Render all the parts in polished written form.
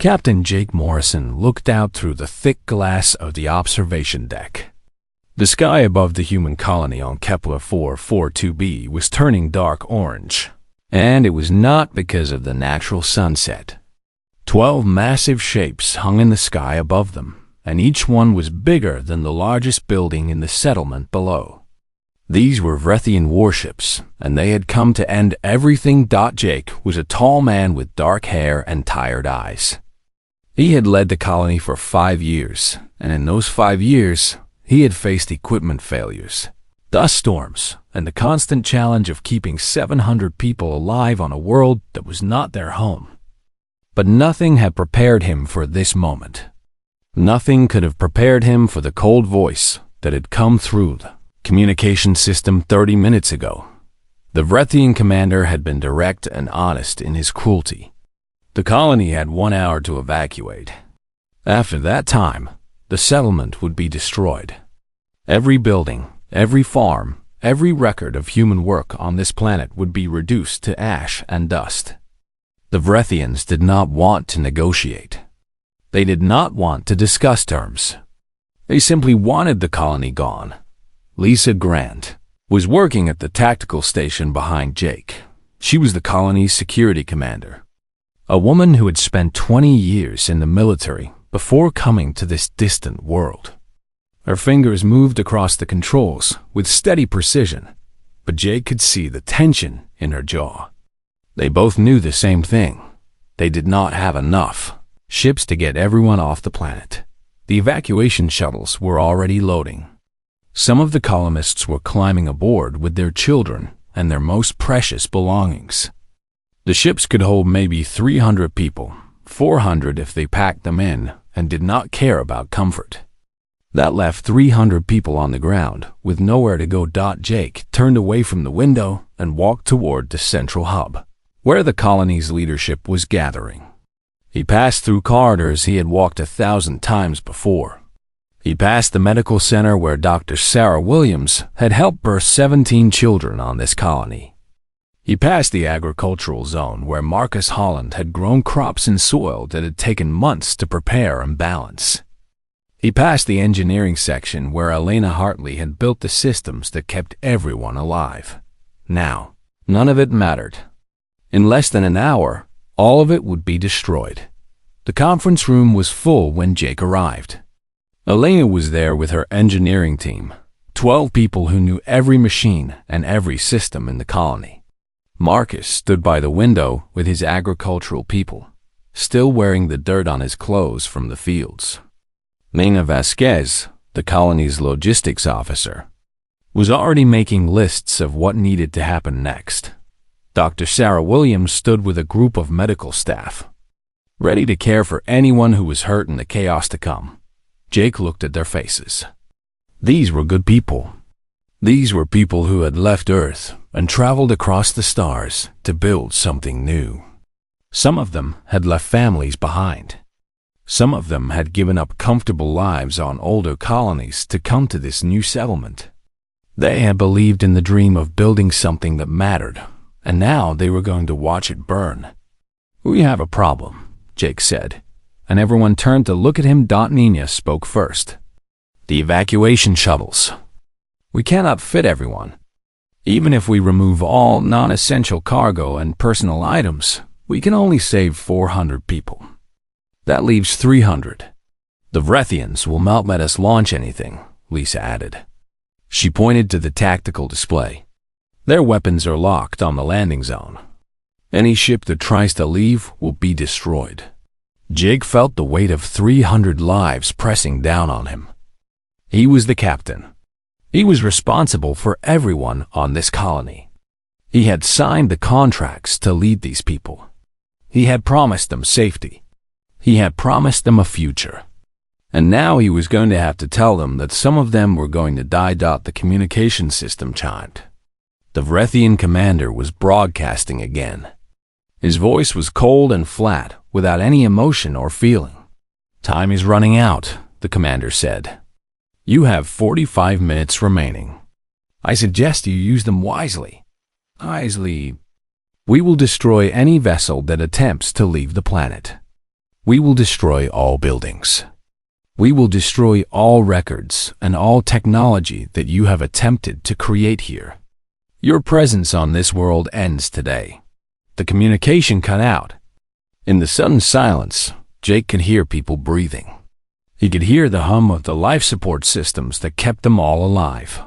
Captain Jake Morrison looked out through the thick glass of the observation deck. The sky above the human colony on Kepler 442b was turning dark orange, and it was not because of the natural sunset. 12 massive shapes hung in the sky above them, and each one was bigger than the largest building in the settlement below. These were Vrethian warships, and they had come to end everything. Jake was a tall man with dark hair and tired eyes. He had led the colony for 5 years, and in those 5 years, he had faced equipment failures, dust storms, and the constant challenge of keeping 700 people alive on a world that was not their home. But nothing had prepared him for this moment. Nothing could have prepared him for the cold voice that had come through the communication system 30 minutes ago. The Vrethian commander had been direct and honest in his cruelty. The colony had 1 hour to evacuate. After that time, the settlement would be destroyed. Every building, every farm, every record of human work on this planet would be reduced to ash and dust. The Vrethians did not want to negotiate. They did not want to discuss terms. They simply wanted the colony gone. Lisa Grant was working at the tactical station behind Jake. She was the colony's security commander, a woman who had spent 20 years in the military before coming to this distant world. Her fingers moved across the controls with steady precision, but Jake could see the tension in her jaw. They both knew the same thing. They did not have enough ships to get everyone off the planet. The evacuation shuttles were already loading. Some of the colonists were climbing aboard with their children and their most precious belongings. The ships could hold maybe 300 people, 400 if they packed them in, and did not care about comfort. That left 300 people on the ground with nowhere to go. Jake turned away from the window and walked toward the central hub, where the colony's leadership was gathering. He passed through corridors he had walked 1,000 times before. He passed the medical center where Dr. Sarah Williams had helped birth 17 children on this colony. He passed the agricultural zone where Marcus Holland had grown crops in soil that had taken months to prepare and balance. He passed the engineering section where Elena Hartley had built the systems that kept everyone alive. Now, none of it mattered. In less than an hour, all of it would be destroyed. The conference room was full when Jake arrived. Elena was there with her engineering team, 12 people who knew every machine and every system in the colony. Marcus stood by the window with his agricultural people, still wearing the dirt on his clothes from the fields. Nina Vasquez, the colony's logistics officer, was already making lists of what needed to happen next. Dr. Sarah Williams stood with a group of medical staff, ready to care for anyone who was hurt in the chaos to come. Jake looked at their faces. These were good people. These were people who had left Earth and traveled across the stars to build something new. Some of them had left families behind. Some of them had given up comfortable lives on older colonies to come to this new settlement. They had believed in the dream of building something that mattered, and now they were going to watch it burn. "We have a problem," Jake said, and everyone turned to look at him. Nina spoke first. "The evacuation shuttles. We cannot fit everyone. Even if we remove all non-essential cargo and personal items, we can only save 400 people. That leaves 300. The Vrethians will not let us launch anything," Lisa added. She pointed to the tactical display. "Their weapons are locked on the landing zone. Any ship that tries to leave will be destroyed." Jake felt the weight of 300 lives pressing down on him. He was the captain. He was responsible for everyone on this colony. He had signed the contracts to lead these people. He had promised them safety. He had promised them a future. And now he was going to have to tell them that some of them were going to die. The communication system chimed. The Vrethian commander was broadcasting again. His voice was cold and flat, without any emotion or feeling. "Time is running out," the commander said. "You have 45 minutes remaining. I suggest you use them wisely." "Wisely? We will destroy any vessel that attempts to leave the planet. We will destroy all buildings. We will destroy all records and all technology that you have attempted to create here. Your presence on this world ends today. The communication cut out. In the sudden silence, Jake could hear people breathing. He could hear the hum of the life support systems that kept them all alive.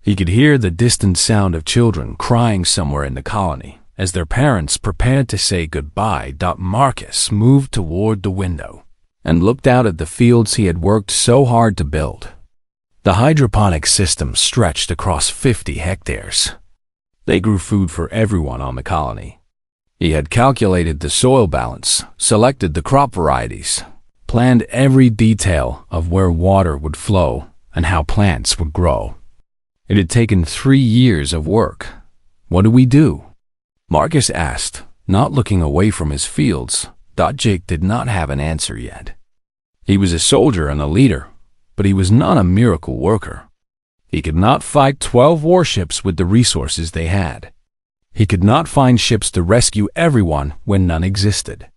He could hear the distant sound of children crying somewhere in the colony as their parents prepared to say goodbye. Marcus moved toward the window and looked out at the fields he had worked so hard to build. The hydroponic system stretched across 50 hectares. They grew food for everyone on the colony. He had calculated the soil balance, selected the crop varieties, planned every detail of where water would flow and how plants would grow. It had taken 3 years of work. What do we do? Marcus asked, not looking away from his fields. Jake did not have an answer yet. He was a soldier and a leader, but he was not a miracle worker. He could not fight 12 warships with the resources they had. He could not find ships to rescue everyone when none existed.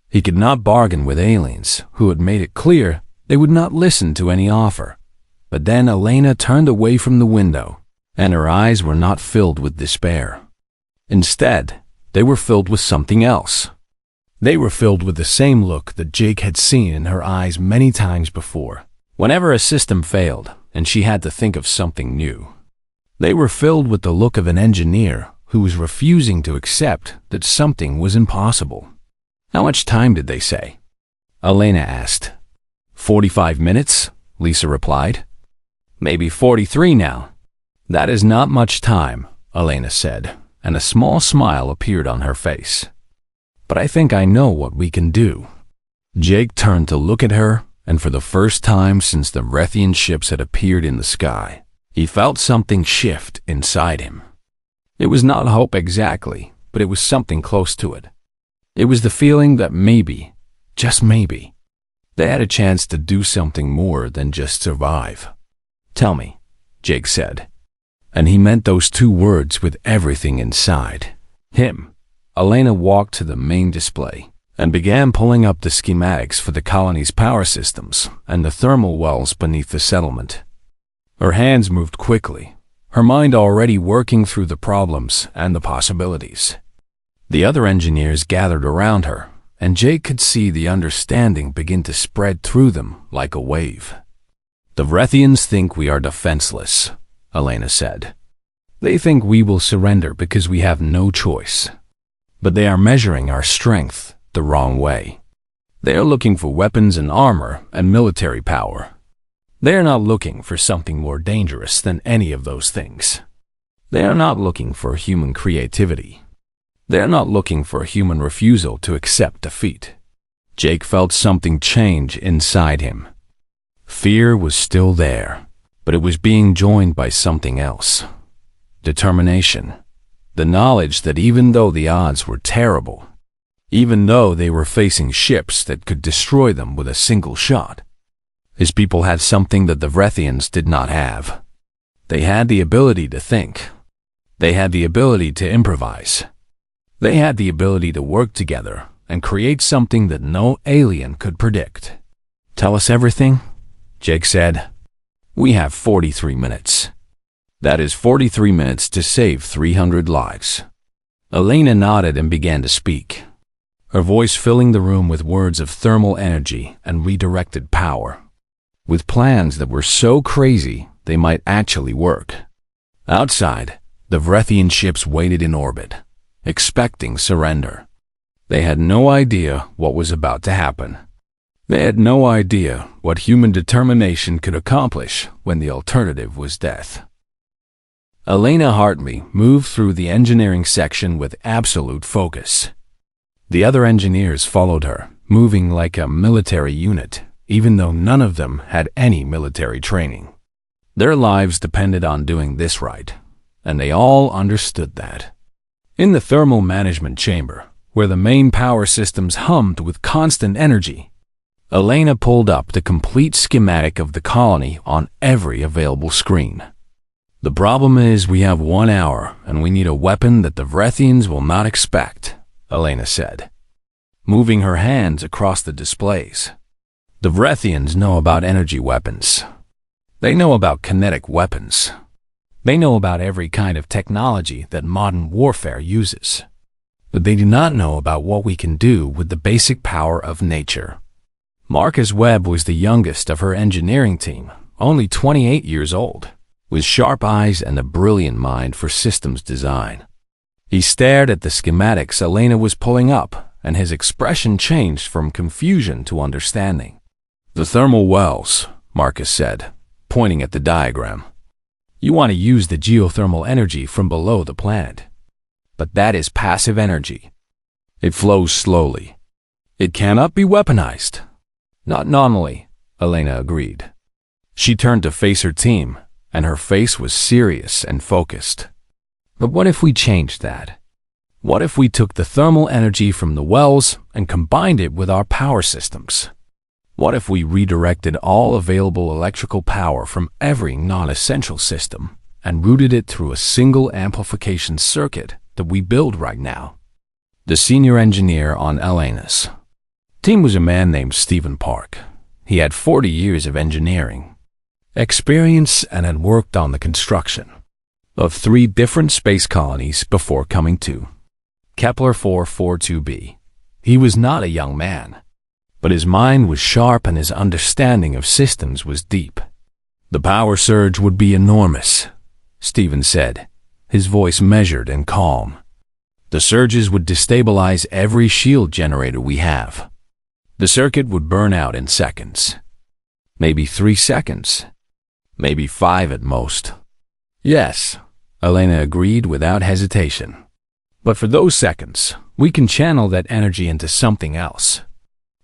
He could not bargain with aliens who had made it clear they would not listen to any offer. But then Elena turned away from the window, and her eyes were not filled with despair. Instead, they were filled with something else. They were filled with the same look that Jake had seen in her eyes many times before, whenever a system failed and she had to think of something new. They were filled with the look of an engineer who was refusing to accept that something was impossible. How much time did they say? Elena asked. 45 minutes, Lisa replied. Maybe 43 now. That is not much time, Elena said, and a small smile appeared on her face. But I think I know what we can do. Jake turned to look at her, and for the first time since the Rethian ships had appeared in the sky, he felt something shift inside him. It was not hope exactly, but it was something close to it. It was the feeling that maybe, just maybe, they had a chance to do something more than just survive. Tell me, Jake said. And he meant those 2 words with everything inside him. Elena walked to the main display and began pulling up the schematics for the colony's power systems and the thermal wells beneath the settlement. Her hands moved quickly, her mind already working through the problems and the possibilities. The other engineers gathered around her, and Jake could see the understanding begin to spread through them like a wave. The Rethians think we are defenseless, Elena said. They think we will surrender because we have no choice. But they are measuring our strength the wrong way. They are looking for weapons and armor and military power. They are not looking for something more dangerous than any of those things. They are not looking for human creativity. They are not looking for a human refusal to accept defeat. Jake felt something change inside him. Fear was still there, but it was being joined by something else. Determination. The knowledge that even though the odds were terrible, even though they were facing ships that could destroy them with a single shot, his people had something that the Rethians did not have. They had the ability to think. They had the ability to improvise. They had the ability to work together and create something that no alien could predict. Tell us everything, Jake said. We have 43 minutes. That is 43 minutes to save 300 lives. Elena nodded and began to speak, her voice filling the room with words of thermal energy and redirected power, with plans that were so crazy they might actually work. Outside, the Rethian ships waited in orbit, expecting surrender. They had no idea what was about to happen. They had no idea what human determination could accomplish when the alternative was death. Elena Hartley moved through the engineering section with absolute focus. The other engineers followed her, moving like a military unit, even though none of them had any military training. Their lives depended on doing this right, and they all understood that. In the thermal management chamber, where the main power systems hummed with constant energy, Elena pulled up the complete schematic of the colony on every available screen. The problem is we have 1 hour and we need a weapon that the Rethians will not expect, Elena said. moving her hands across the displays. The Vrethians know about energy weapons. They know about kinetic weapons. They know about every kind of technology that modern warfare uses. But they do not know about what we can do with the basic power of nature. Marcus Webb was the youngest of her engineering team, only 28 years old, with sharp eyes and a brilliant mind for systems design. He stared at the schematics Elena was pulling up, and his expression changed from confusion to understanding. "The thermal wells," Marcus said, pointing at the diagram. "You want to use the geothermal energy from below the planet. But that is passive energy. It flows slowly. It cannot be weaponized." "Not normally," Elena agreed. She turned to face her team, and her face was serious and focused. "But what if we changed that? What if we took the thermal energy from the wells and combined it with our power systems? What if we redirected all available electrical power from every non-essential system and routed it through a single amplification circuit that we build right now?" The senior engineer on Elena's team was a man named Stephen Park. He had 40 years of engineering experience and had worked on the construction of 3 different space colonies before coming to Kepler 442b. He was not a young man, but his mind was sharp and his understanding of systems was deep. "The power surge would be enormous," Stephen said, his voice measured and calm. "The surges would destabilize every shield generator we have. The circuit would burn out in seconds. Maybe 3 seconds. Maybe 5 at most." "Yes," Elena agreed without hesitation. "But for those seconds, we can channel that energy into something else.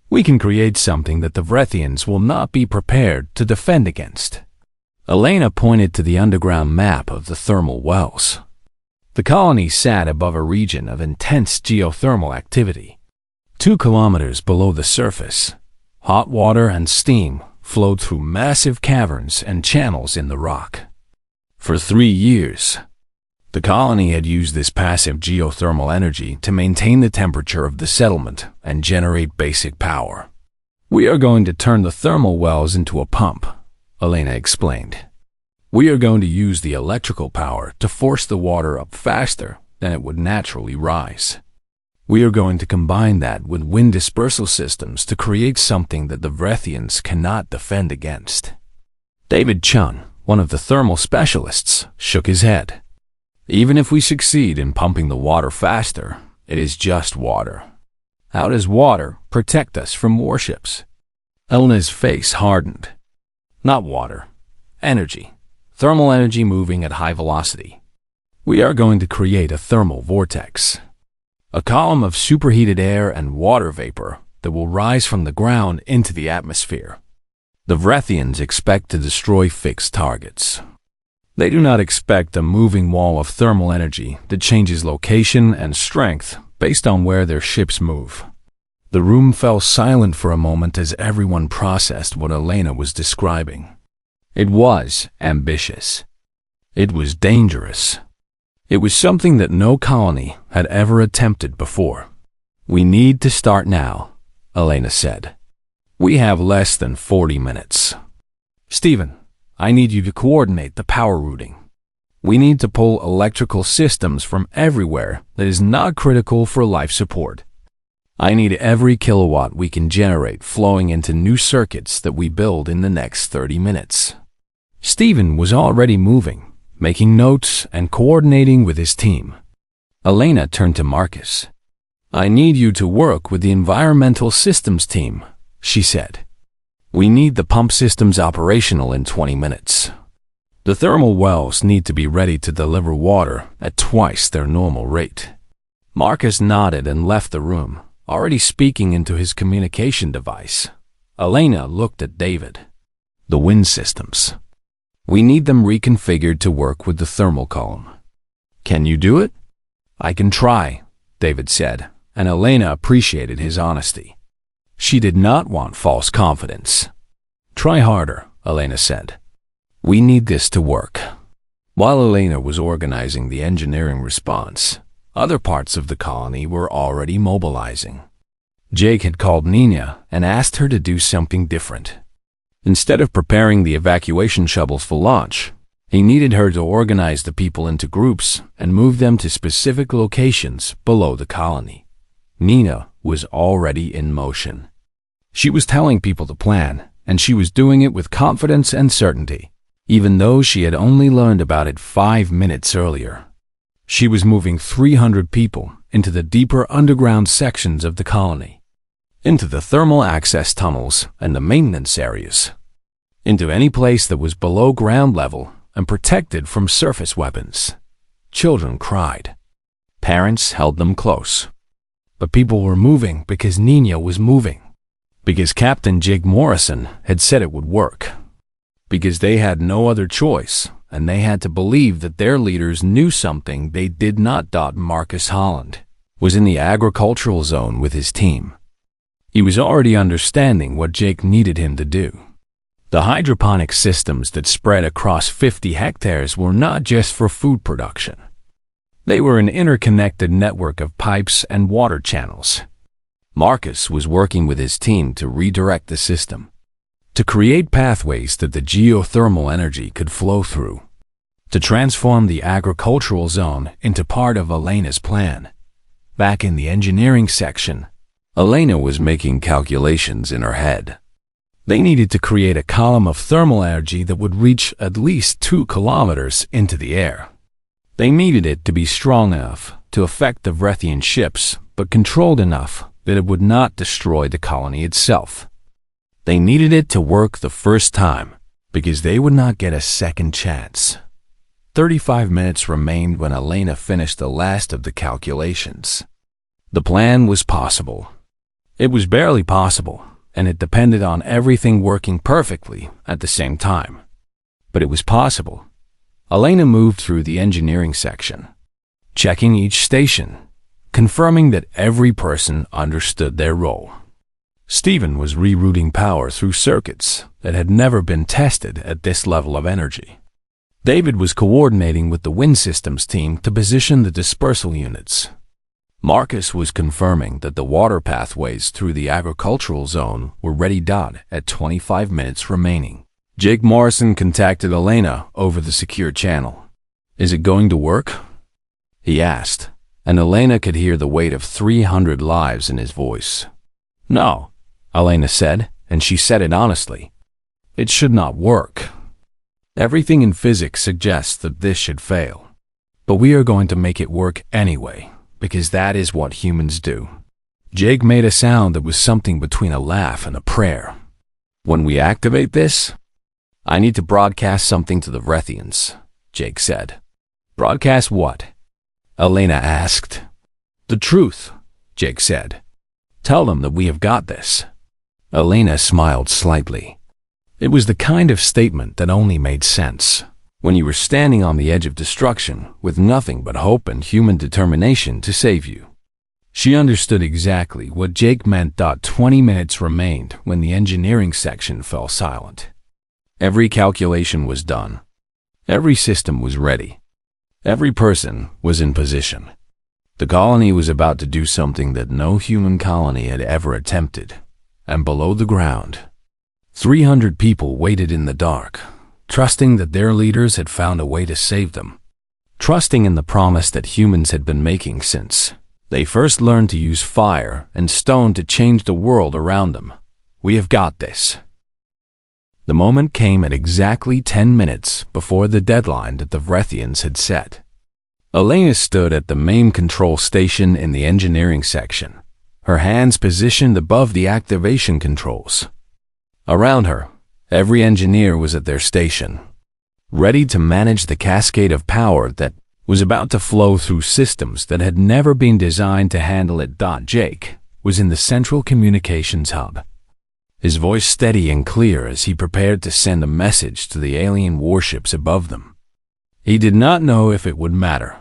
We can create something that the Vrethians will not be prepared to defend against." Elena pointed to the underground map of the thermal wells. The colony sat above a region of intense geothermal activity. 2 kilometers below the surface, hot water and steam flowed through massive caverns and channels in the rock. For 3 years, the colony had used this passive geothermal energy to maintain the temperature of the settlement and generate basic power. "We are going to turn the thermal wells into a pump," Elena explained. "We are going to use the electrical power to force the water up faster than it would naturally rise. We are going to combine that with wind dispersal systems to create something that the Vrethians cannot defend against." David Chun, one of the thermal specialists, shook his head. "Even if we succeed in pumping the water faster, it is just water. How does water protect us from warships?" Elena's face hardened. "Not water. Energy. Thermal energy moving at high velocity. We are going to create a thermal vortex. A column of superheated air and water vapor that will rise from the ground into the atmosphere. The Vrethians expect to destroy fixed targets. They do not expect a moving wall of thermal energy that changes location and strength based on where their ships move." The room fell silent for a moment as everyone processed what Elena was describing. It was ambitious. It was dangerous. It was something that no colony had ever attempted before. "We need to start now," Elena said. "We have less than 40 minutes. Stephen, I need you to coordinate the power routing. We need to pull electrical systems from everywhere that is not critical for life support. I need every kilowatt we can generate flowing into new circuits that we build in the next 30 minutes. Stephen was already moving, making notes and coordinating with his team. Elena turned to Marcus. "I need you to work with the environmental systems team," she said. "We need the pump systems operational in 20 minutes. The thermal wells need to be ready to deliver water at twice their normal rate." Marcus nodded and left the room, already speaking into his communication device. Elena looked at David. "The wind systems. We need them reconfigured to work with the thermal column. Can you do it?" "I can try," David said, and Elena appreciated his honesty. She did not want false confidence. "Try harder," Elena said. "We need this to work." While Elena was organizing the engineering response, other parts of the colony were already mobilizing. Jake had called Nina and asked her to do something different. Instead of preparing the evacuation shuttles for launch, he needed her to organize the people into groups and move them to specific locations below the colony. Nina was already in motion. She was telling people the plan, and she was doing it with confidence and certainty, even though she had only learned about it 5 minutes earlier. She was moving 300 people into the deeper underground sections of the colony, into the thermal access tunnels and the maintenance areas, into any place that was below ground level and protected from surface weapons. Children cried. Parents held them close. But people were moving because Nina was moving, because Captain Jake Morrison had said it would work, because they had no other choice, and they had to believe that their leaders knew something they did not. Marcus Holland was in the agricultural zone with his team. He was already understanding what Jake needed him to do. The hydroponic systems that spread across 50 hectares were not just for food production. They were an interconnected network of pipes and water channels. Marcus was working with his team to redirect the system, to create pathways that the geothermal energy could flow through, to transform the agricultural zone into part of Elena's plan. Back in the engineering section, Elena was making calculations in her head. They needed to create a column of thermal energy that would reach at least 2 kilometers into the air. They needed it to be strong enough to affect the Vrethian ships, but controlled enough that it would not destroy the colony itself. They needed it to work the first time, because they would not get a second chance. 35 minutes remained when Elena finished the last of the calculations. The plan was possible. It was barely possible, and it depended on everything working perfectly at the same time. But it was possible. Elena moved through the engineering section, checking each station, confirming that every person understood their role. Stephen was rerouting power through circuits that had never been tested at this level of energy. David was coordinating with the wind systems team to position the dispersal units. Marcus was confirming that the water pathways through the agricultural zone were ready. At 25 minutes remaining, Jake Morrison contacted Elena over the secure channel. "Is it going to work?" he asked, and Elena could hear the weight of 300 lives in his voice. "No," Elena said, and she said it honestly. "It should not work. Everything in physics suggests that this should fail. But we are going to make it work anyway, because that is what humans do." Jake made a sound that was something between a laugh and a prayer. "When we activate this, I need to broadcast something to the Vrethians," Jake said. "Broadcast what?" Elena asked. "The truth," Jake said. "Tell them that we have got this." Elena smiled slightly. It was the kind of statement that only made sense when you were standing on the edge of destruction with nothing but hope and human determination to save you. She understood exactly what Jake meant. 20 minutes remained when the engineering section fell silent. Every calculation was done. Every system was ready. Every person was in position. The colony was about to do something that no human colony had ever attempted. And below the ground, 300 people waited in the dark, trusting that their leaders had found a way to save them, trusting in the promise that humans had been making since they first learned to use fire and stone to change the world around them. "We have got this." The moment came at exactly 10 minutes before the deadline that the Vrethians had set. Elena stood at the main control station in the engineering section, her hands positioned above the activation controls. Around her, every engineer was at their station, ready to manage the cascade of power that was about to flow through systems that had never been designed to handle it. Jake was in the central communications hub, his voice steady and clear as he prepared to send a message to the alien warships above them. He did not know if it would matter.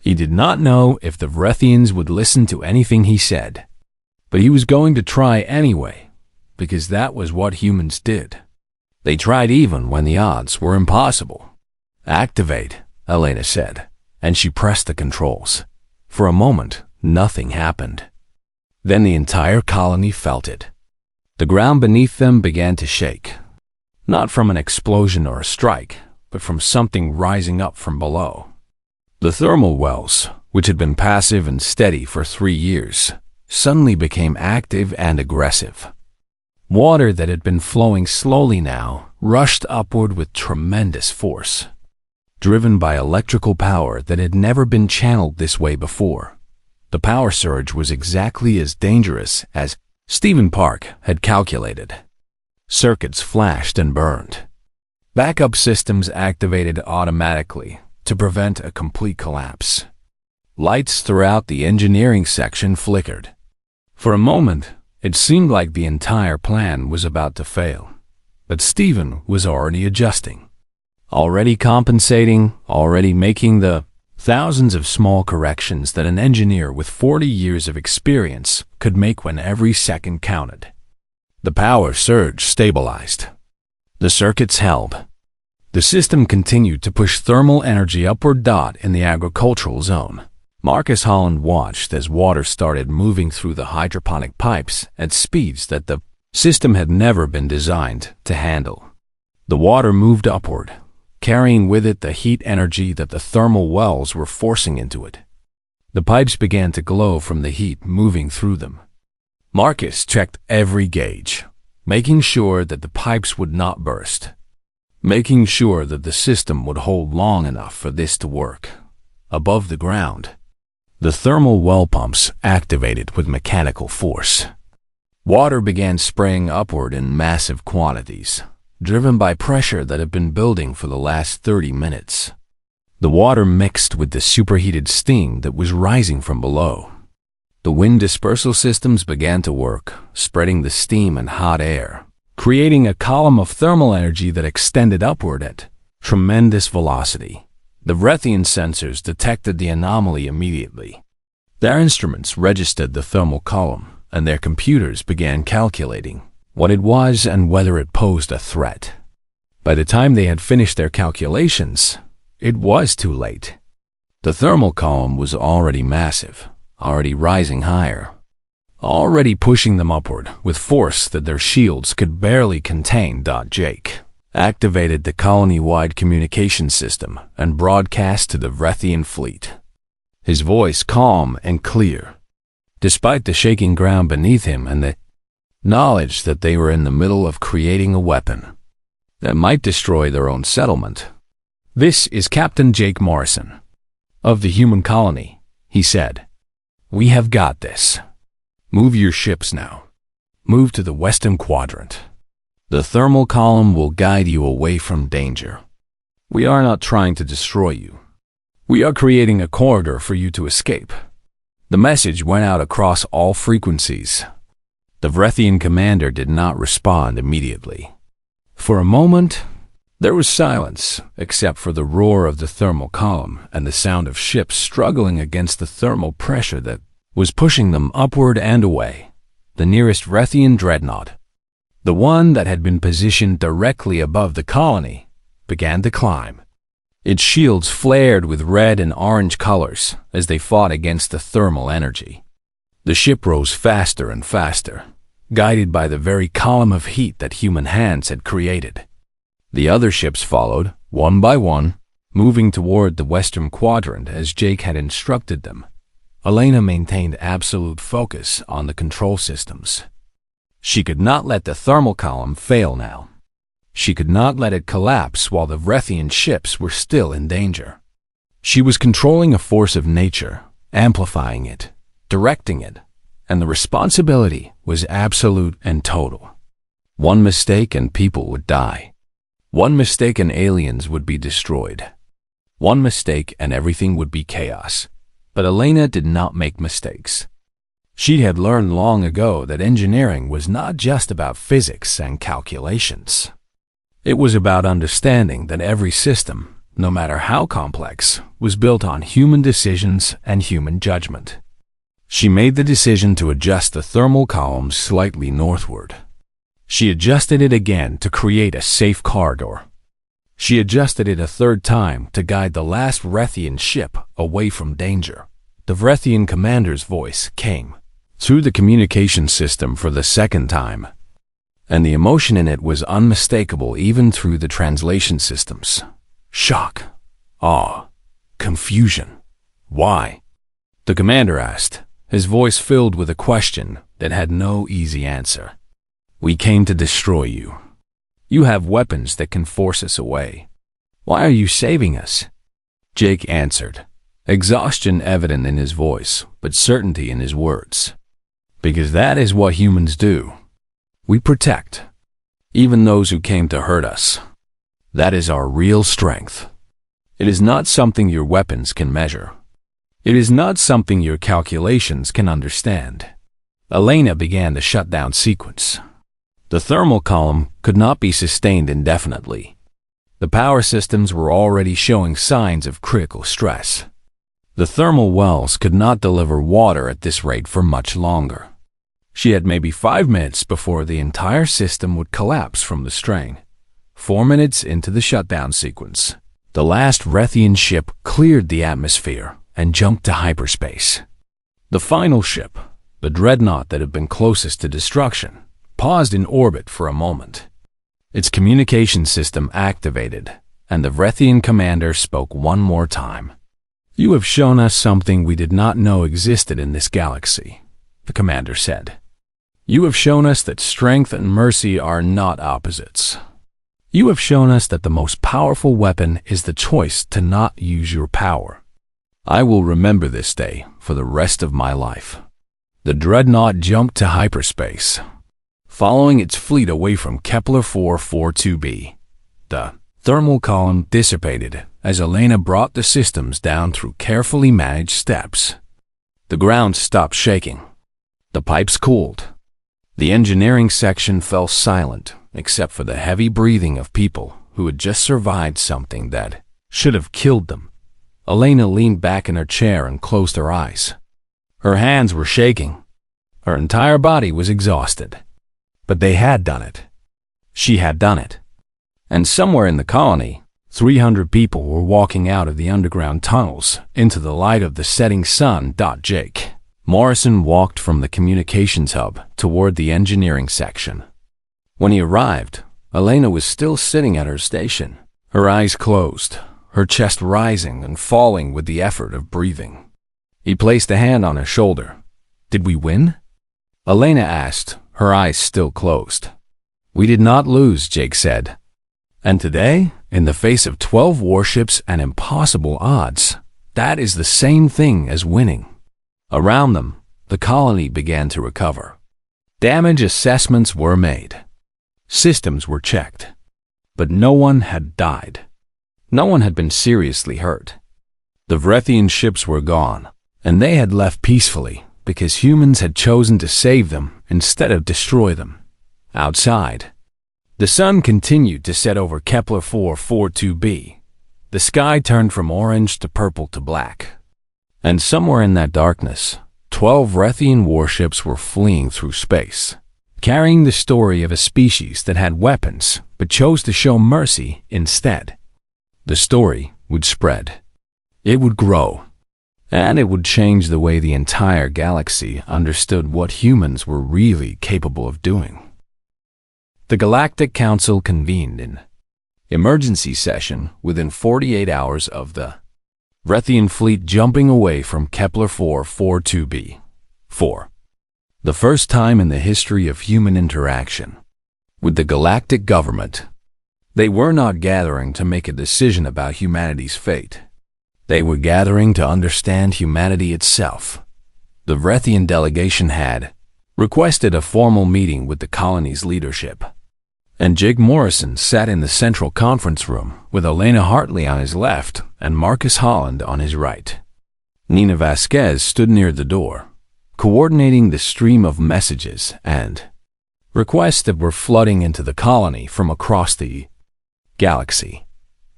He did not know if the Vrethians would listen to anything he said, but he was going to try anyway, because that was what humans did. They tried even when the odds were impossible. "Activate," Elena said, and she pressed the controls. For a moment, nothing happened. Then the entire colony felt it. The ground beneath them began to shake, not from an explosion or a strike, but from something rising up from below. The thermal wells, which had been passive and steady for 3 years, suddenly became active and aggressive. Water that had been flowing slowly now rushed upward with tremendous force, driven by electrical power that had never been channeled this way before. The power surge was exactly as dangerous as Stephen Park had calculated. Circuits flashed and burned. Backup systems activated automatically to prevent a complete collapse. Lights throughout the engineering section flickered. For a moment, it seemed like the entire plan was about to fail. But Stephen was already adjusting, already compensating, already making the thousands of small corrections that an engineer with 40 years of experience could make when every second counted. The power surge stabilized. The circuits held. The system continued to push thermal energy upward. In the agricultural zone, Marcus Holland watched as water started moving through the hydroponic pipes at speeds that the system had never been designed to handle. The water moved upward, carrying with it the heat energy that the thermal wells were forcing into it. The pipes began to glow from the heat moving through them. Marcus checked every gauge, making sure that the pipes would not burst, making sure that the system would hold long enough for this to work. Above the ground, the thermal well pumps activated with mechanical force. Water began spraying upward in massive quantities, driven by pressure that had been building for the last 30 minutes. The water mixed with the superheated steam that was rising from below. The wind dispersal systems began to work, spreading the steam and hot air, creating a column of thermal energy that extended upward at tremendous velocity. The Vrethian sensors detected the anomaly immediately. Their instruments registered the thermal column, and their computers began calculating what it was and whether it posed a threat. By the time they had finished their calculations, it was too late. The thermal column was already massive, already rising higher, already pushing them upward with force that their shields could barely contain. Jake activated the colony-wide communication system and broadcast to the Vrethian fleet, his voice calm and clear, despite the shaking ground beneath him and the knowledge that they were in the middle of creating a weapon that might destroy their own settlement. "This is Captain Jake Morrison of the human colony," he said. "We have got this. Move your ships now. Move to the western quadrant. The thermal column will guide you away from danger. We are not trying to destroy you. We are creating a corridor for you to escape." The message went out across all frequencies. The Vrethian commander did not respond immediately. For a moment, there was silence, except for the roar of the thermal column and the sound of ships struggling against the thermal pressure that was pushing them upward and away. The nearest Vrethian dreadnought, the one that had been positioned directly above the colony, began to climb. Its shields flared with red and orange colors as they fought against the thermal energy. The ship rose faster and faster, guided by the very column of heat that human hands had created. The other ships followed, one by one, moving toward the western quadrant as Jake had instructed them. Elena maintained absolute focus on the control systems. She could not let the thermal column fail now. She could not let it collapse while the Vrethian ships were still in danger. She was controlling a force of nature, amplifying it, directing it, and the responsibility was absolute and total. One mistake and people would die. One mistake and aliens would be destroyed. One mistake and everything would be chaos. But Elena did not make mistakes. She had learned long ago that engineering was not just about physics and calculations. It was about understanding that every system, no matter how complex, was built on human decisions and human judgment. She made the decision to adjust the thermal column slightly northward. She adjusted it again to create a safe corridor. She adjusted it a third time to guide the last Vrethian ship away from danger. The Vrethian commander's voice came through the communication system for the second time, and the emotion in it was unmistakable even through the translation systems. Shock, awe, confusion. Why? The commander asked, his voice filled with a question that had no easy answer. We came to destroy you. You have weapons that can force us away. Why are you saving us? Jake answered, exhaustion evident in his voice, but certainty in his words. Because that is what humans do. We protect, even those who came to hurt us. That is our real strength. It is not something your weapons can measure. It is not something your calculations can understand. Elena began the shutdown sequence. The thermal column could not be sustained indefinitely. The power systems were already showing signs of critical stress. The thermal wells could not deliver water at this rate for much longer. She had maybe 5 minutes before the entire system would collapse from the strain. 4 minutes into the shutdown sequence, the last Rethian ship cleared the atmosphere and jumped to hyperspace. The final ship, the dreadnought that had been closest to destruction, paused in orbit for a moment. Its communication system activated, and the Rethian commander spoke one more time. You have shown us something we did not know existed in this galaxy, the commander said. You have shown us that strength and mercy are not opposites. You have shown us that the most powerful weapon is the choice to not use your power. I will remember this day for the rest of my life. The dreadnought jumped to hyperspace, following its fleet away from Kepler 442b. The thermal column dissipated as Elena brought the systems down through carefully managed steps. The ground stopped shaking. The pipes cooled. The engineering section fell silent, except for the heavy breathing of people who had just survived something that should have killed them. Elena leaned back in her chair and closed her eyes. Her hands were shaking. Her entire body was exhausted. But they had done it. She had done it. And somewhere in the colony, 300 people were walking out of the underground tunnels into the light of the setting sun. Jake Morrison walked from the communications hub toward the engineering section. When he arrived, Elena was still sitting at her station, her eyes closed, her chest rising and falling with the effort of breathing. He placed a hand on her shoulder. Did we win? Elena asked, her eyes still closed. We did not lose, Jake said. And today, in the face of 12 warships and impossible odds, that is the same thing as winning. Around them, the colony began to recover. Damage assessments were made. Systems were checked. But no one had died. No one had been seriously hurt. The Vrethian ships were gone, and they had left peacefully because humans had chosen to save them instead of destroy them. Outside, the sun continued to set over Kepler 442b. The sky turned from orange to purple to black. And somewhere in that darkness, 12 Rethian warships were fleeing through space, carrying the story of a species that had weapons but chose to show mercy instead. The story would spread. It would grow. And it would change the way the entire galaxy understood what humans were really capable of doing. The Galactic Council convened in emergency session within 48 hours of the Rethian fleet jumping away from Kepler 442b. 4. The first time in the history of human interaction with the galactic government. They were not gathering to make a decision about humanity's fate. They were gathering to understand humanity itself. The Rethian delegation had requested a formal meeting with the colony's leadership. And Jake Morrison sat in the central conference room with Elena Hartley on his left and Marcus Holland on his right. Nina Vasquez stood near the door, coordinating the stream of messages and requests that were flooding into the colony from across the galaxy.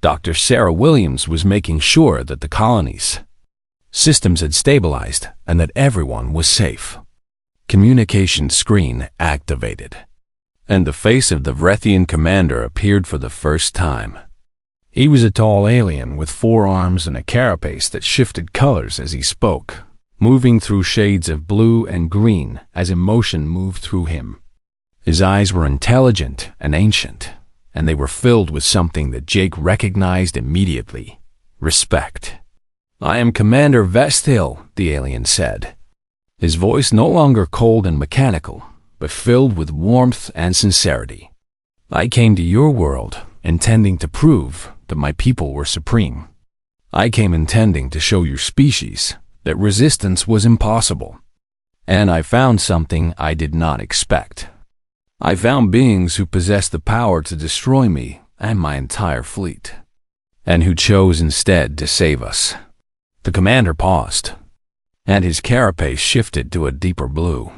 Dr. Sarah Williams was making sure that the colony's systems had stabilized and that everyone was safe. Communication screen activated, and the face of the Vrethian commander appeared for the first time. He was a tall alien with 4 arms and a carapace that shifted colors as he spoke, moving through shades of blue and green as emotion moved through him. His eyes were intelligent and ancient, and they were filled with something that Jake recognized immediately: respect. "I am Commander Vestill," the alien said, his voice no longer cold and mechanical, but filled with warmth and sincerity. "I came to your world intending to prove that my people were supreme. I came intending to show your species that resistance was impossible. And I found something I did not expect. I found beings who possessed the power to destroy me and my entire fleet, and who chose instead to save us." The commander paused, and his carapace shifted to a deeper blue.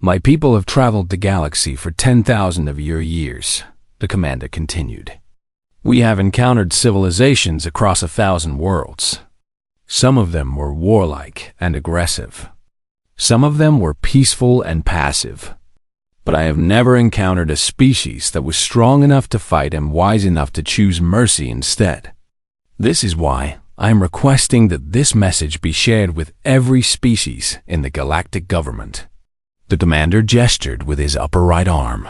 "My people have traveled the galaxy for 10,000 of your years," the commander continued. "We have encountered civilizations across 1,000 worlds. Some of them were warlike and aggressive. Some of them were peaceful and passive. But I have never encountered a species that was strong enough to fight and wise enough to choose mercy instead. This is why I am requesting that this message be shared with every species in the galactic government." The commander gestured with his upper right arm,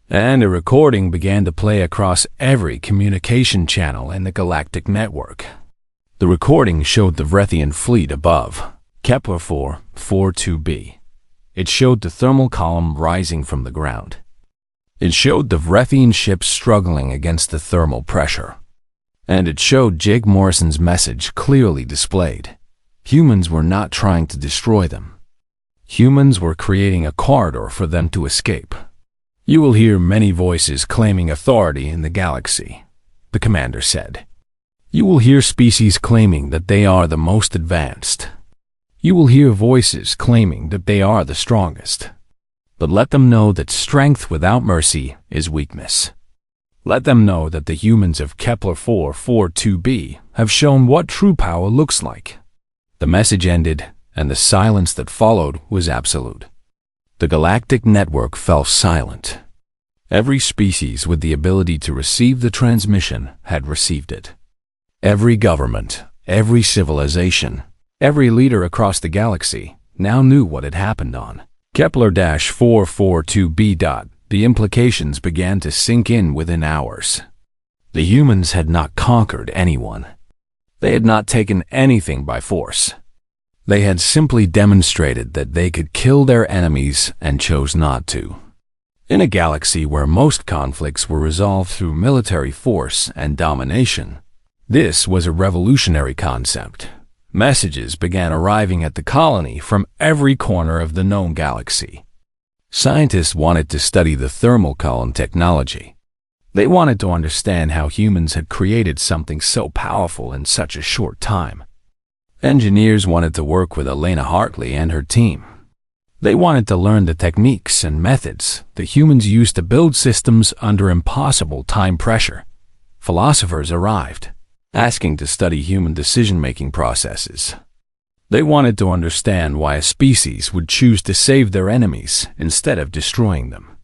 and a recording began to play across every communication channel in the galactic network. The recording showed the Vrethian fleet above, Kepler 442b. It showed the thermal column rising from the ground. It showed the Vrethian ships struggling against the thermal pressure. And it showed Jake Morrison's message clearly displayed. Humans were not trying to destroy them. Humans were creating a corridor for them to escape. "You will hear many voices claiming authority in the galaxy," the commander said. "You will hear species claiming that they are the most advanced. You will hear voices claiming that they are the strongest. But let them know that strength without mercy is weakness. Let them know that the humans of Kepler 442b have shown what true power looks like." The message ended, and the silence that followed was absolute. The galactic network fell silent. Every species with the ability to receive the transmission had received it. Every government, every civilization, every leader across the galaxy now knew what had happened on Kepler-442b. The implications began to sink in within hours. The humans had not conquered anyone. They had not taken anything by force. They had simply demonstrated that they could kill their enemies and chose not to. In a galaxy where most conflicts were resolved through military force and domination, this was a revolutionary concept. Messages began arriving at the colony from every corner of the known galaxy. Scientists wanted to study the thermal column technology. They wanted to understand how humans had created something so powerful in such a short time. Engineers wanted to work with Elena Hartley and her team. They wanted to learn the techniques and methods that humans used to build systems under impossible time pressure. Philosophers arrived, asking to study human decision-making processes. They wanted to understand why a species would choose to save their enemies instead of destroying them.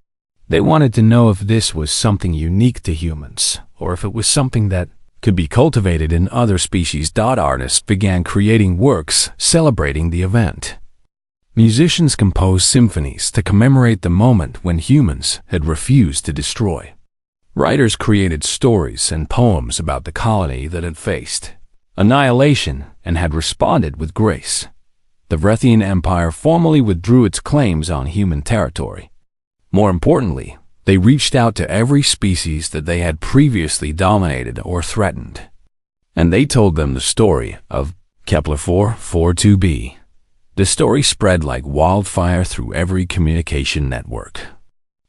They wanted to know if this was something unique to humans, or if it was something that could be cultivated in other species. Artists began creating works celebrating the event. Musicians composed symphonies to commemorate the moment when humans had refused to destroy. Writers created stories and poems about the colony that had faced annihilation and had responded with grace. The Vrethian Empire formally withdrew its claims on human territory. More importantly, they reached out to every species that they had previously dominated or threatened. And they told them the story of Kepler 442b. The story spread like wildfire through every communication network.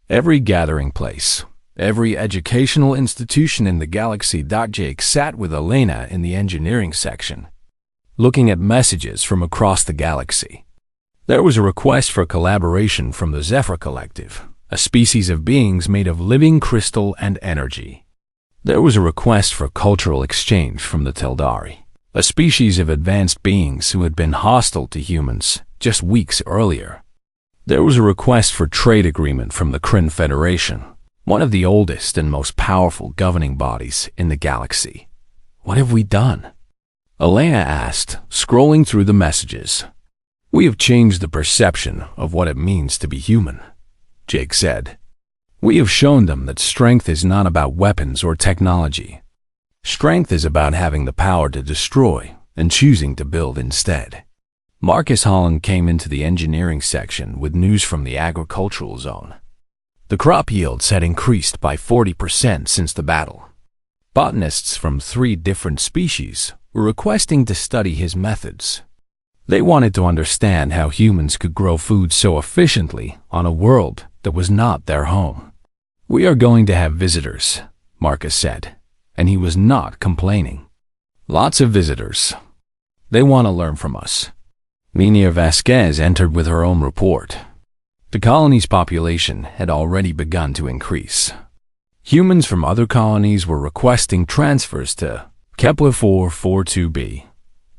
Every gathering place, every educational institution in the galaxy. Jake sat with Elena in the engineering section, looking at messages from across the galaxy. There was a request for collaboration from the Zephyr Collective, a species of beings made of living crystal and energy. There was a request for cultural exchange from the Teldari, a species of advanced beings who had been hostile to humans just weeks earlier. There was a request for trade agreement from the Kryn Federation, one of the oldest and most powerful governing bodies in the galaxy. What have we done? Elena asked, scrolling through the messages. We have changed the perception of what it means to be human, Jake said. We have shown them that strength is not about weapons or technology. Strength is about having the power to destroy and choosing to build instead. Marcus Holland came into the engineering section with news from the agricultural zone. The crop yields had increased by 40% since the battle. Botanists from 3 different species were requesting to study his methods. They wanted to understand how humans could grow food so efficiently on a world that was not their home. We are going to have visitors, Marcus said, and he was not complaining. Lots of visitors. They want to learn from us. Minia Vasquez entered with her own report. The colony's population had already begun to increase. Humans from other colonies were requesting transfers to Kepler 442b.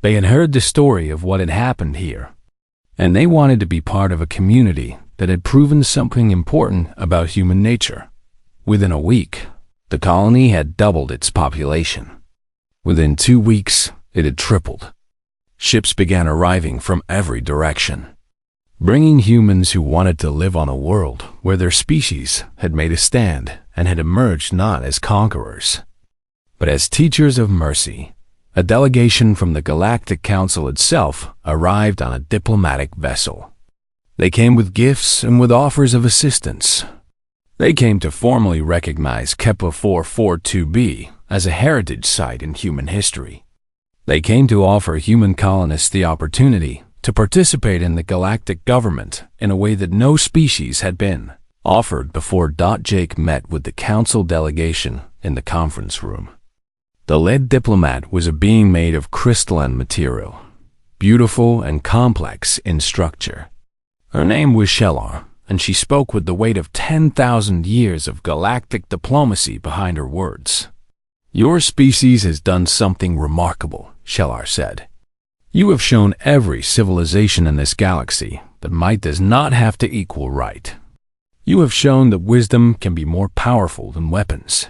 They had heard the story of what had happened here, and they wanted to be part of a community that had proven something important about human nature. Within a week, the colony had doubled its population. Within 2 weeks, it had tripled. Ships began arriving from every direction, bringing humans who wanted to live on a world where their species had made a stand and had emerged not as conquerors, but as teachers of mercy. A delegation from the Galactic Council itself arrived on a diplomatic vessel. They came with gifts and with offers of assistance. They came to formally recognize Kepler 442b as a heritage site in human history. They came to offer human colonists the opportunity to participate in the galactic government in a way that no species had been offered before. Jake met with the council delegation in the conference room. The lead diplomat was a being made of crystalline material, beautiful and complex in structure. Her name was Shellar, and she spoke with the weight of 10,000 years of galactic diplomacy behind her words. Your species has done something remarkable, Shellar said. You have shown every civilization in this galaxy that might does not have to equal right. You have shown that wisdom can be more powerful than weapons.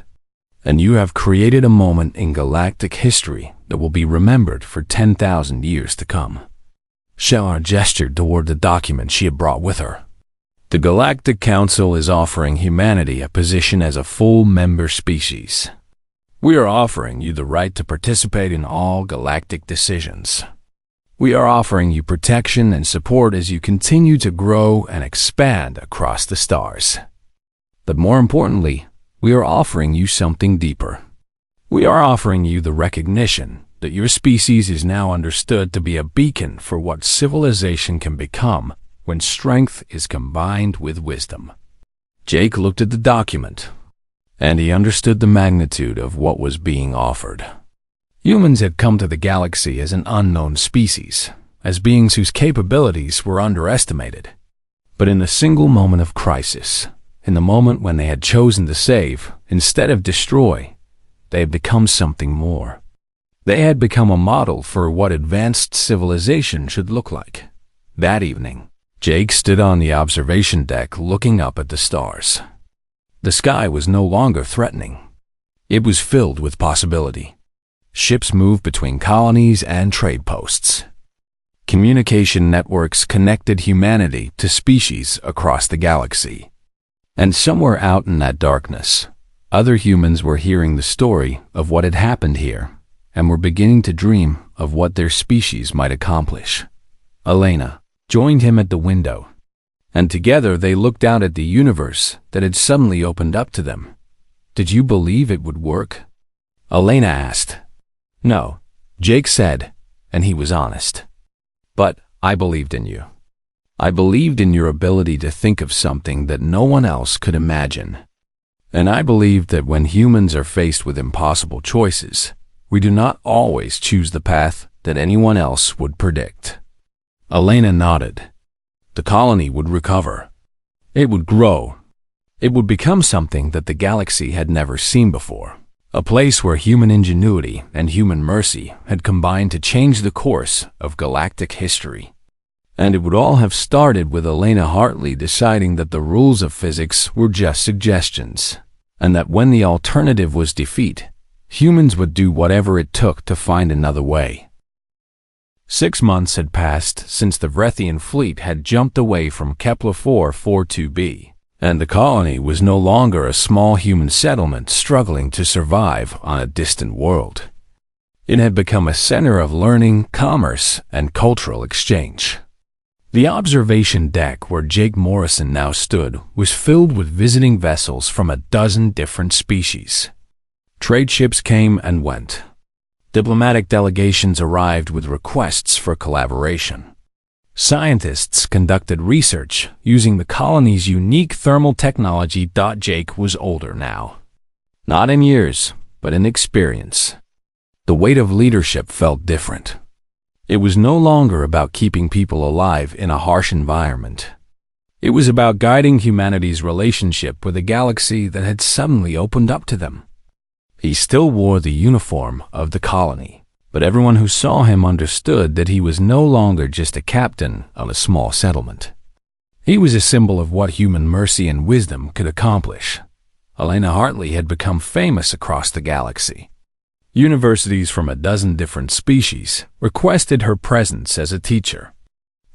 And you have created a moment in galactic history that will be remembered for 10,000 years to come. Shellar gestured toward the document she had brought with her. The Galactic Council is offering humanity a position as a full member species. We are offering you the right to participate in all galactic decisions. We are offering you protection and support as you continue to grow and expand across the stars. But more importantly, we are offering you something deeper. We are offering you the recognition that your species is now understood to be a beacon for what civilization can become when strength is combined with wisdom. Jake looked at the document, and he understood the magnitude of what was being offered. Humans had come to the galaxy as an unknown species, as beings whose capabilities were underestimated. But in a single moment of crisis, in the moment when they had chosen to save instead of destroy, they had become something more. They had become a model for what advanced civilization should look like. That evening, Jake stood on the observation deck looking up at the stars. The sky was no longer threatening. It was filled with possibility. Ships moved between colonies and trade posts. Communication networks connected humanity to species across the galaxy. And somewhere out in that darkness, other humans were hearing the story of what had happened here and were beginning to dream of what their species might accomplish. Elena joined him at the window, and together they looked out at the universe that had suddenly opened up to them. Did you believe it would work? Elena asked. No, Jake said, and he was honest. But I believed in you. I believed in your ability to think of something that no one else could imagine. And I believed that when humans are faced with impossible choices, we do not always choose the path that anyone else would predict. Elena nodded. The colony would recover. It would grow. It would become something that the galaxy had never seen before. A place where human ingenuity and human mercy had combined to change the course of galactic history. And it would all have started with Elena Hartley deciding that the rules of physics were just suggestions, and that when the alternative was defeat, humans would do whatever it took to find another way. 6 months had passed since the Vrethian fleet had jumped away from Kepler 442b, and the colony was no longer a small human settlement struggling to survive on a distant world. It had become a center of learning, commerce, and cultural exchange. The observation deck where Jake Morrison now stood was filled with visiting vessels from a dozen different species. Trade ships came and went. Diplomatic delegations arrived with requests for collaboration. Scientists conducted research using the colony's unique thermal technology. Jake was older now. Not in years, but in experience. The weight of leadership felt different. It was no longer about keeping people alive in a harsh environment. It was about guiding humanity's relationship with a galaxy that had suddenly opened up to them. He still wore the uniform of the colony, but everyone who saw him understood that he was no longer just a captain of a small settlement. He was a symbol of what human mercy and wisdom could accomplish. Elena Hartley had become famous across the galaxy. Universities from a dozen different species requested her presence as a teacher.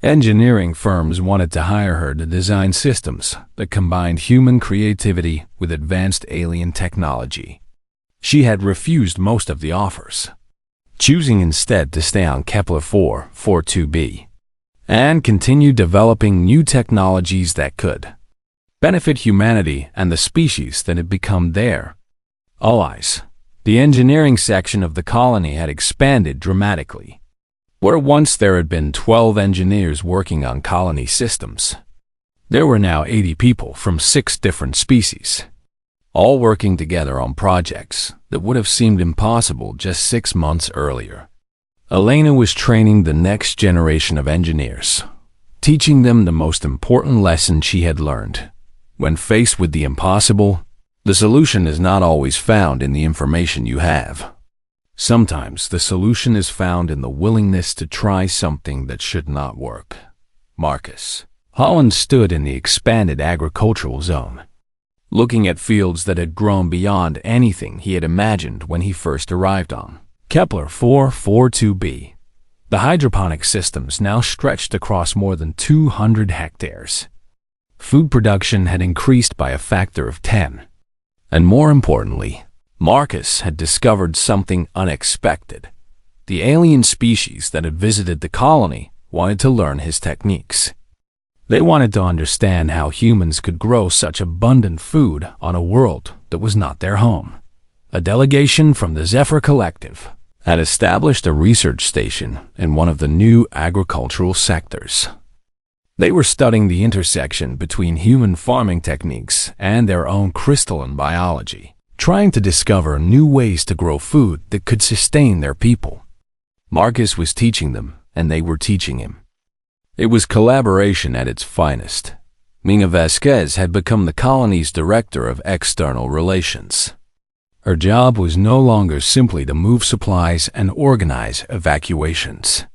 Engineering firms wanted to hire her to design systems that combined human creativity with advanced alien technology. She had refused most of the offers, choosing instead to stay on Kepler 442b and continue developing new technologies that could benefit humanity and the species that had become their allies. The engineering section of the colony had expanded dramatically. Where once there had been 12 engineers working on colony systems, there were now 80 people from 6 different species, all working together on projects that would have seemed impossible just 6 months earlier. Elena was training the next generation of engineers, teaching them the most important lesson she had learned. When faced with the impossible, the solution is not always found in the information you have. Sometimes the solution is found in the willingness to try something that should not work. Marcus Holland stood in the expanded agricultural zone, looking at fields that had grown beyond anything he had imagined when he first arrived on Kepler 442b. The hydroponic systems now stretched across more than 200 hectares. Food production had increased by a factor of 10. And more importantly, Marcus had discovered something unexpected. The alien species that had visited the colony wanted to learn his techniques. They wanted to understand how humans could grow such abundant food on a world that was not their home. A delegation from the Zephyr Collective had established a research station in one of the new agricultural sectors. They were studying the intersection between human farming techniques and their own crystalline biology, trying to discover new ways to grow food that could sustain their people. Marcus was teaching them, and they were teaching him. It was collaboration at its finest. Mina Vasquez had become the colony's director of external relations. Her job was no longer simply to move supplies and organize evacuations.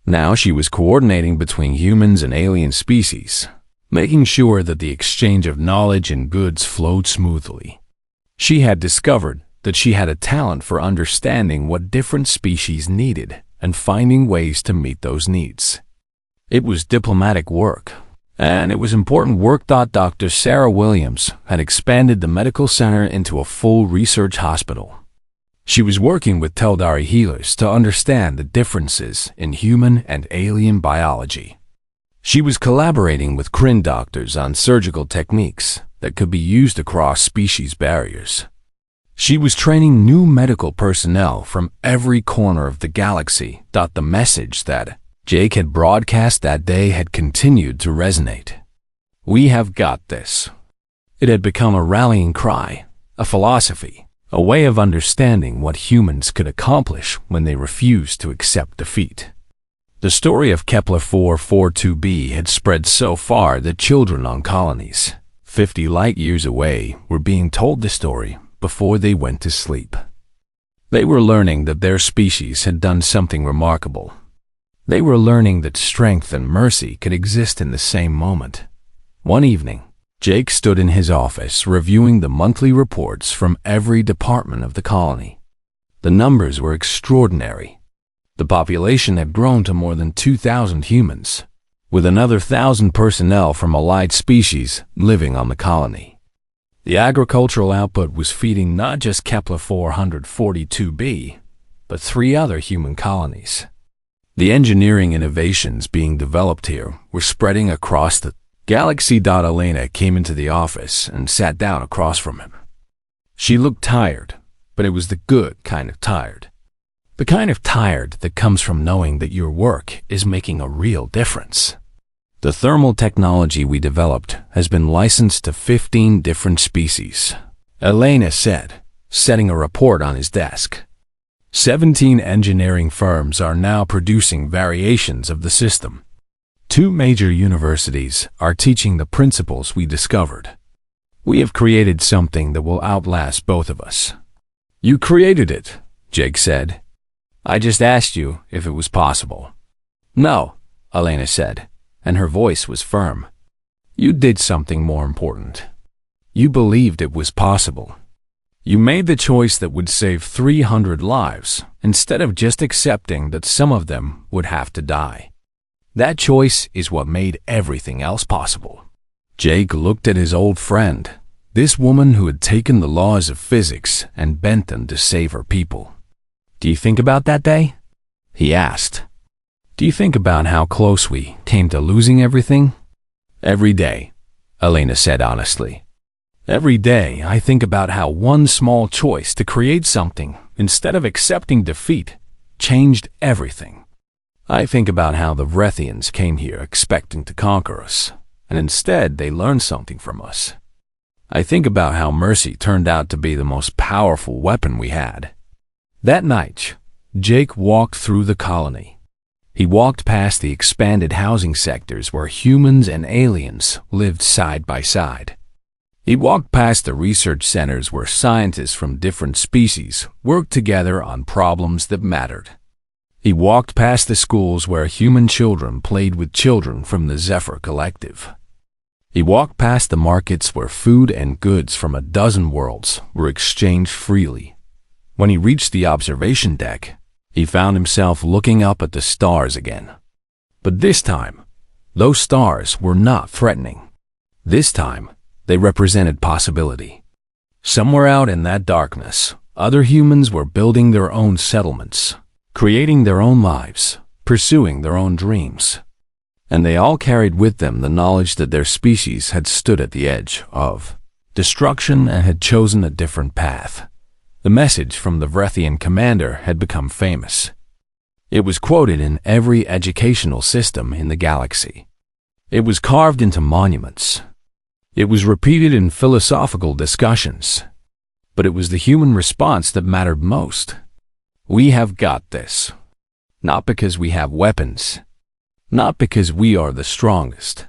Now she was coordinating between humans and alien species, making sure that the exchange of knowledge and goods flowed smoothly. She had discovered that she had a talent for understanding what different species needed and finding ways to meet those needs. It was diplomatic work, and it was important work. Dr. Sarah Williams had expanded the medical center into a full research hospital. She was working with Teldari healers to understand the differences in human and alien biology. She was collaborating with Kryn doctors on surgical techniques that could be used across species barriers. She was training new medical personnel from every corner of the galaxy. The message that Jake had broadcast that day had continued to resonate. We have got this. It had become a rallying cry, a philosophy, a way of understanding what humans could accomplish when they refused to accept defeat. The story of Kepler 442b had spread so far that children on colonies 50 light-years away were being told the story before they went to sleep. They were learning that their species had done something remarkable. They were learning that strength and mercy could exist in the same moment. One evening, Jake stood in his office reviewing the monthly reports from every department of the colony. The numbers were extraordinary. The population had grown to more than 2,000 humans, with another 1,000 personnel from allied species living on the colony. The agricultural output was feeding not just Kepler 442b, but 3 other human colonies. The engineering innovations being developed here were spreading across the galaxy. Elena came into the office and sat down across from him. She looked tired, but it was the good kind of tired. The kind of tired that comes from knowing that your work is making a real difference. The thermal technology we developed has been licensed to 15 different species, Elena said, setting a report on his desk. 17 engineering firms are now producing variations of the system. 2 major universities are teaching the principles we discovered. We have created something that will outlast both of us. You created it, Jake said. I just asked you if it was possible. No, Elena said, and her voice was firm. You did something more important. You believed it was possible. You made the choice that would save 300 lives instead of just accepting that some of them would have to die. That choice is what made everything else possible. Jake looked at his old friend, this woman who had taken the laws of physics and bent them to save her people. Do you think about that day? He asked. Do you think about how close we came to losing everything? Every day, Elena said honestly. Every day I think about how one small choice to create something instead of accepting defeat changed everything. I think about how the Vrethians came here expecting to conquer us, and instead they learned something from us. I think about how mercy turned out to be the most powerful weapon we had. That night, Jake walked through the colony. He walked past the expanded housing sectors where humans and aliens lived side by side. He walked past the research centers where scientists from different species worked together on problems that mattered. He walked past the schools where human children played with children from the Zephyr Collective. He walked past the markets where food and goods from a dozen worlds were exchanged freely. When he reached the observation deck, he found himself looking up at the stars again. But this time, those stars were not threatening. This time, they represented possibility. Somewhere out in that darkness, other humans were building their own settlements, creating their own lives, pursuing their own dreams. And they all carried with them the knowledge that their species had stood at the edge of destruction and had chosen a different path. The message from the Vrethian commander had become famous. It was quoted in every educational system in the galaxy. It was carved into monuments. It was repeated in philosophical discussions. But it was the human response that mattered most. We have got this. Not because we have weapons. Not because we are the strongest.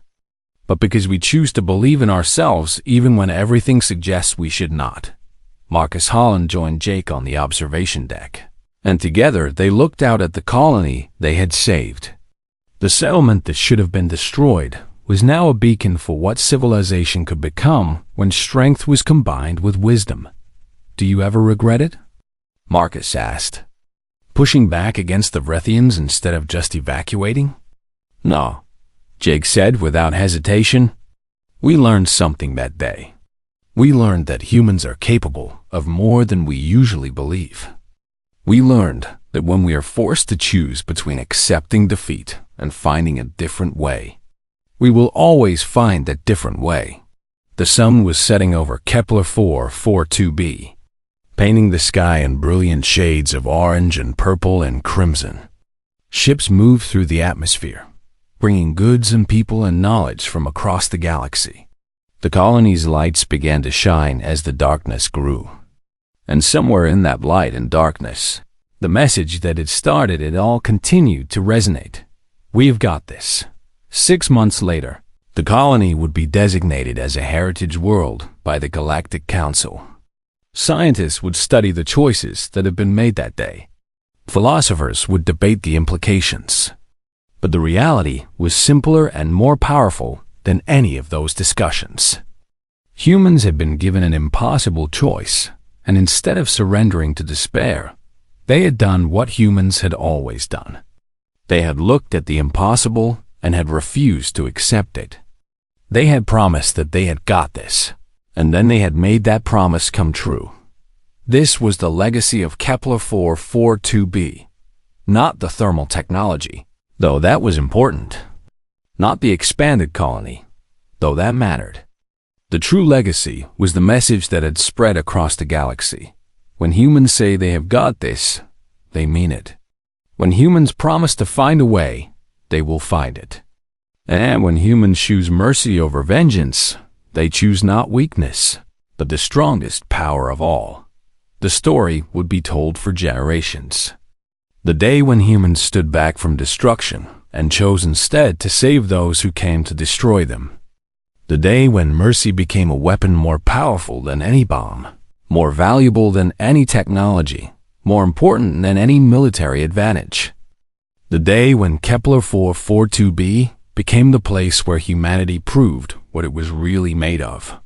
But because we choose to believe in ourselves even when everything suggests we should not. Marcus Holland joined Jake on the observation deck, and together they looked out at the colony they had saved. The settlement that should have been destroyed was now a beacon for what civilization could become when strength was combined with wisdom. Do you ever regret it? Marcus asked. Pushing back against the Vrethians instead of just evacuating? No, Jake said without hesitation. We learned something that day. We learned that humans are capable of more than we usually believe. We learned that when we are forced to choose between accepting defeat and finding a different way, we will always find that different way. The sun was setting over Kepler 442b, painting the sky in brilliant shades of orange and purple and crimson. Ships moved through the atmosphere, bringing goods and people and knowledge from across the galaxy. The colony's lights began to shine as the darkness grew. And somewhere in that light and darkness, the message that had started it all continued to resonate. We've got this. 6 months later, the colony would be designated as a heritage world by the Galactic Council. Scientists would study the choices that had been made that day. Philosophers would debate the implications. But the reality was simpler and more powerful than any of those discussions. Humans had been given an impossible choice, and instead of surrendering to despair, They had done what humans had always done. They had looked at the impossible and had refused to accept it. They had promised that they had got this, and then they had made that promise come true. This was the legacy of Kepler 442b, not the thermal technology, though that was important. Not the expanded colony, though that mattered. The true legacy was the message that had spread across the galaxy. When humans say they have got this, they mean it. When humans promise to find a way, they will find it. And when humans choose mercy over vengeance, they choose not weakness, but the strongest power of all. The story would be told for generations. The day when humans stood back from destruction and chose instead to save those who came to destroy them. The day when mercy became a weapon more powerful than any bomb, more valuable than any technology, more important than any military advantage. The day when Kepler 442b became the place where humanity proved what it was really made of.